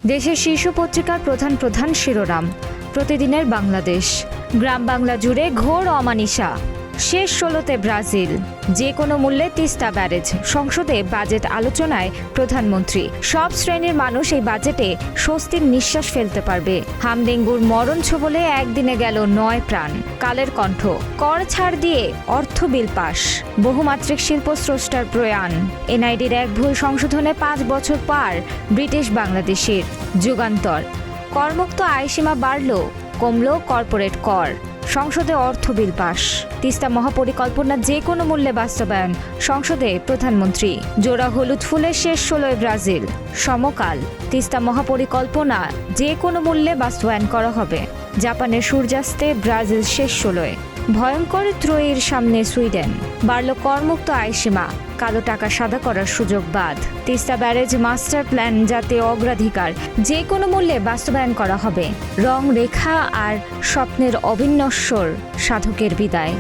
দেশের শীর্ষ পত্রিকার প্রধান প্রধান শিরোনাম। প্রতিদিনের বাংলাদেশ। গ্রাম বাংলা জুড়ে ঘোর অমানিসা। শেষ ১৬তে ব্রাজিল। যে কোনো মূল্যে তিস্তা ব্যারেজ। সংসদে বাজেট আলোচনায় প্রধানমন্ত্রী। সব শ্রেণীর মানুষ এই বাজেটে স্বস্তির নিঃশ্বাস ফেলতে পারবে। হামডেঙ্গুর মরণ ছোবলে একদিনে গেল ৯ প্রাণ। কালের কণ্ঠ। কর ছাড় দিয়ে অর্থ বিল পাশ। বহুমাত্রিক শিল্প স্রষ্টার প্রয়াণ। এনআইডির এক ভুল সংশোধনে ৫ বছর পার ব্রিটিশ বাংলাদেশের। যুগান্তর। করমুক্ত আয়সীমা বাড়ল, কমল কর্পোরেট কর। সংসদে অর্থ বিল পাশ। তিস্তা মহাপরিকল্পনা যে কোনো মূল্যে বাস্তবায়ন। সংসদে প্রধানমন্ত্রী। জোড়া হলুদ ফুলে শেষ ১৬য় ব্রাজিল। সমকাল। তিস্তা মহাপরিকল্পনা যে কোনো মূল্যে বাস্তবায়ন করা হবে। জাপানের সূর্যাস্তে ব্রাজিল শেষ ১৬য়। ভয়ঙ্কর ত্রয়ীর সামনে সুইডেন। বাড়ল করমুক্ত আয়সীমা। কালো টাকা সাদা করার সুযোগ বাদ। তিস্তা ব্যারেজ মাস্টার প্ল্যান যাতে অগ্রাধিকার যে কোনো মূল্যে বাস্তবায়ন করা হবে। রং রেখা আর স্বপ্নের অবিনশ্বর সাধকের বিদায়।